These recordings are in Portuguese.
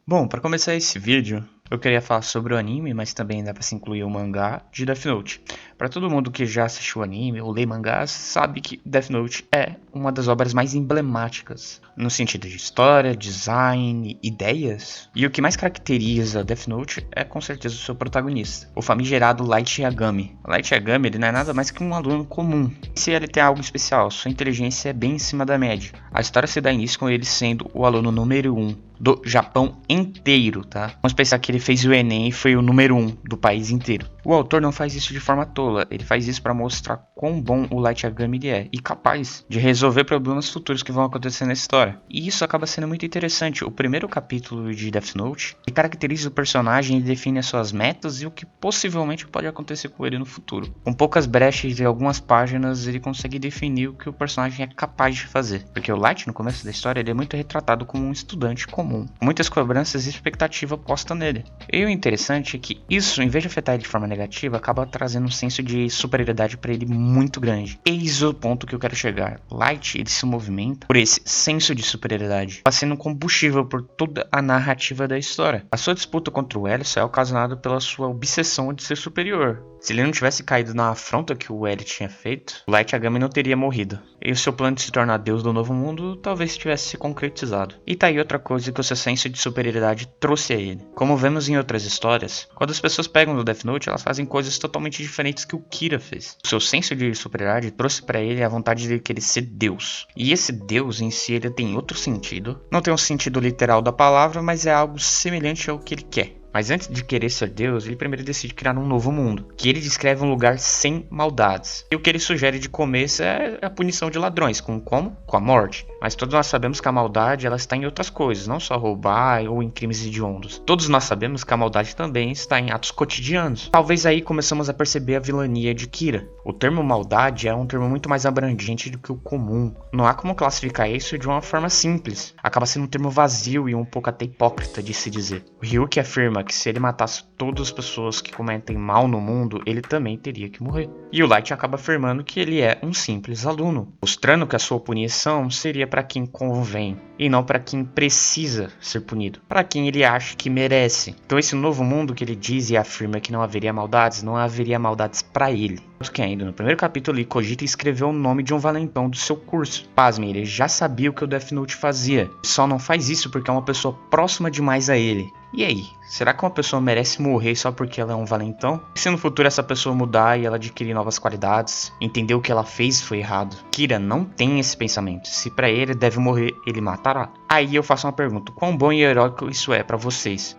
Bom, para começar esse vídeo, eu queria falar sobre o anime, mas também dá para se incluir o mangá de Death Note. Para todo mundo que já assistiu o anime ou lê mangás, sabe que Death Note é uma das obras mais emblemáticas, no sentido de história, design, ideias. E o que mais caracteriza Death Note é com certeza o seu protagonista, o famigerado Light Yagami. O Light Yagami ele não é nada mais que um aluno comum. Se ele tem algo especial, sua inteligência é bem em cima da média. A história se dá início com ele sendo o aluno número 1 do Japão inteiro, tá? Vamos pensar que ele fez o Enem e foi o número 1 do país inteiro. O autor não faz isso de forma tola, ele faz isso para mostrar quão bom o Light Yagami ele é e capaz de resolver problemas futuros que vão acontecer na história. E isso acaba sendo muito interessante. O primeiro capítulo de Death Note ele caracteriza o personagem e define as suas metas e o que possivelmente pode acontecer com ele no futuro. Com poucas brechas e algumas páginas, ele consegue definir o que o personagem é capaz de fazer. Porque o Light, no começo da história, ele é muito retratado como um estudante comum, com muitas cobranças e expectativa posta nele. E o interessante é que isso, em vez de afetar ele de forma negativa, acaba trazendo um senso de superioridade para ele muito grande. Eis o ponto que eu quero chegar. Light, ele se movimenta por esse senso de superioridade, sendo combustível por toda a narrativa da história. A sua disputa contra o L só é ocasionada pela sua obsessão de ser superior. Se ele não tivesse caído na afronta que o L tinha feito, o Light Yagami não teria morrido. E o seu plano de se tornar Deus do Novo Mundo talvez tivesse se concretizado. E tá aí outra coisa que o seu senso de superioridade trouxe a ele. Como vemos em outras histórias, quando as pessoas pegam do Death Note, elas fazem coisas totalmente diferentes que o Kira fez. O seu senso de superioridade trouxe para ele a vontade de querer ser Deus. E esse Deus em si ele tem outro sentido. Não tem um sentido literal da palavra, mas é algo semelhante ao que ele quer. Mas antes de querer ser Deus, ele primeiro decide criar um novo mundo, que ele descreve um lugar sem maldades. E o que ele sugere de começo é a punição de ladrões, como? Com a morte. Mas todos nós sabemos que a maldade ela está em outras coisas, não só roubar ou em crimes hediondos. Todos nós sabemos que a maldade também está em atos cotidianos. Talvez aí começamos a perceber a vilania de Kira. O termo maldade é um termo muito mais abrangente do que o comum. Não há como classificar isso de uma forma simples. Acaba sendo um termo vazio e um pouco até hipócrita de se dizer. O Ryuki afirma que se ele matasse todas as pessoas que cometem mal no mundo, ele também teria que morrer. E o Light acaba afirmando que ele é um simples aluno, mostrando que a sua punição seria para quem convém e não para quem precisa ser punido, para quem ele acha que merece. Então esse novo mundo que ele diz e afirma que não haveria maldades para ele. Tanto que ainda no primeiro capítulo ele cogita escrever o nome de um valentão do seu curso. Pasmem, ele já sabia o que o Death Note fazia, só não faz isso porque é uma pessoa próxima demais a ele. E aí, será que uma pessoa merece morrer só porque ela é um valentão? E se no futuro essa pessoa mudar e ela adquirir novas qualidades, entender o que ela fez foi errado? Kira não tem esse pensamento. Se pra ele deve morrer, ele matará. Aí eu faço uma pergunta: quão bom e heróico isso é pra vocês?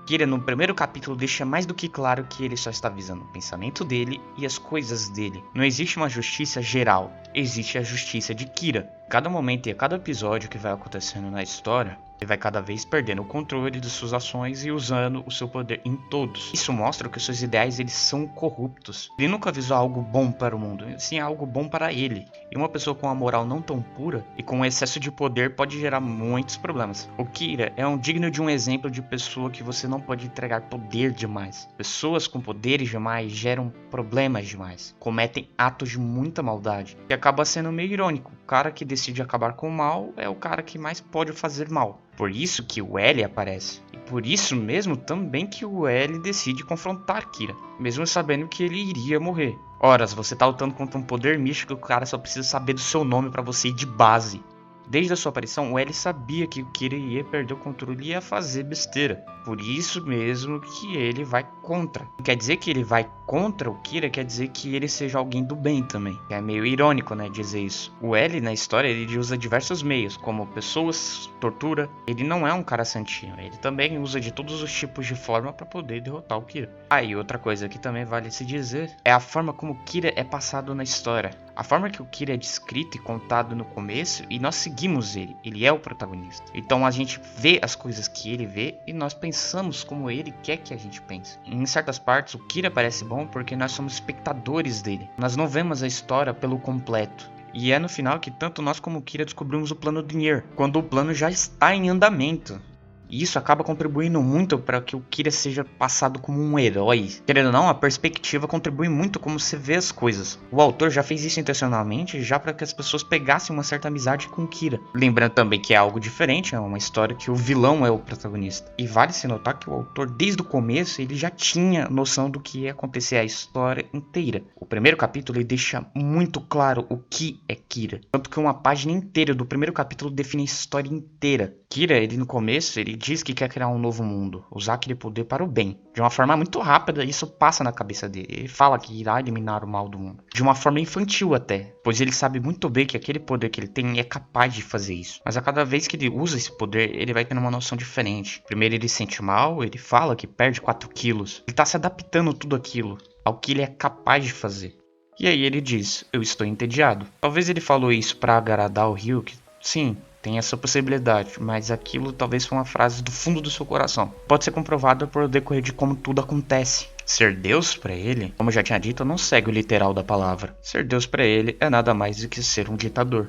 Kira no primeiro capítulo deixa mais do que claro que ele só está visando o pensamento dele e as coisas dele. Não existe uma justiça geral, existe a justiça de Kira. Cada momento e a cada episódio que vai acontecendo na história, ele vai cada vez perdendo o controle de suas ações e usando o seu poder em todos. Isso mostra que os seus ideais eles são corruptos. Ele nunca visou algo bom para o mundo, sim algo bom para ele. E uma pessoa com uma moral não tão pura e com excesso de poder pode gerar muitos problemas. O Kira é um digno de um exemplo de pessoa que você não pode entregar poder demais. Pessoas com poderes demais geram problemas demais, cometem atos de muita maldade e acaba sendo meio irônico. O cara que decide acabar com o mal é o cara que mais pode fazer mal. Por isso que o L aparece. E por isso mesmo também que o L decide confrontar Kira, mesmo sabendo que ele iria morrer. Ora, se você tá lutando contra um poder místico, o cara só precisa saber do seu nome pra você ir de base. Desde a sua aparição, o L sabia que o Kira ia perder o controle e ia fazer besteira. Por isso mesmo que ele vai contra. Não quer dizer que ele vai contra o Kira, quer dizer que ele seja alguém do bem também. É meio irônico, né, dizer isso. O L na história, ele usa diversos meios, como pessoas, tortura. Ele não é um cara santinho, ele também usa de todos os tipos de forma para poder derrotar o Kira. E outra coisa que também vale se dizer, é a forma como o Kira é passado na história. A forma que o Kira é descrito e contado no começo, e nós seguimos ele é o protagonista. Então a gente vê as coisas que ele vê e nós pensamos como ele quer que a gente pense. Em certas partes o Kira parece bom porque nós somos espectadores dele. Nós não vemos a história pelo completo. E é no final que tanto nós como o Kira descobrimos o plano do Nier, quando o plano já está em andamento. E isso acaba contribuindo muito para que o Kira seja passado como um herói. Querendo ou não, a perspectiva contribui muito como você vê as coisas. O autor já fez isso intencionalmente, já para que as pessoas pegassem uma certa amizade com o Kira. Lembrando também que é algo diferente, é uma história que o vilão é o protagonista. E vale se notar que o autor, desde o começo, ele já tinha noção do que ia acontecer a história inteira. O primeiro capítulo ele deixa muito claro o que é Kira. Tanto que uma página inteira do primeiro capítulo define a história inteira. Kira, ele no começo, ele diz que quer criar um novo mundo, usar aquele poder para o bem. De uma forma muito rápida, isso passa na cabeça dele. Ele fala que irá eliminar o mal do mundo. De uma forma infantil até, pois ele sabe muito bem que aquele poder que ele tem é capaz de fazer isso. Mas a cada vez que ele usa esse poder, ele vai tendo uma noção diferente. Primeiro ele sente mal, ele fala que perde 4 quilos. Ele está se adaptando tudo aquilo ao que ele é capaz de fazer. E aí ele diz, eu estou entediado. Talvez ele falou isso para agradar o Ryuk. Sim, tem essa possibilidade, mas aquilo talvez foi uma frase do fundo do seu coração. Pode ser comprovado por decorrer de como tudo acontece. Ser Deus para ele, como eu já tinha dito, não segue o literal da palavra. Ser Deus para ele é nada mais do que ser um ditador.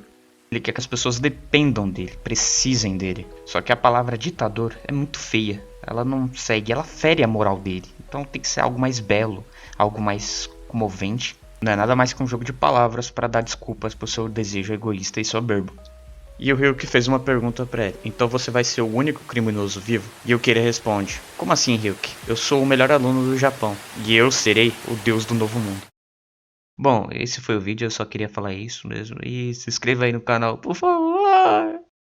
Ele quer que as pessoas dependam dele, precisem dele. Só que a palavra ditador é muito feia. Ela não segue, ela fere a moral dele. Então tem que ser algo mais belo, algo mais comovente. Não é nada mais que um jogo de palavras para dar desculpas pro seu desejo egoísta e soberbo. E o Ryuk fez uma pergunta pra ele. Então você vai ser o único criminoso vivo? E o Kira responde. Como assim, Ryuk? Eu sou o melhor aluno do Japão. E eu serei o deus do novo mundo. Bom, esse foi o vídeo. Eu só queria falar isso mesmo. E se inscreva aí no canal, por favor.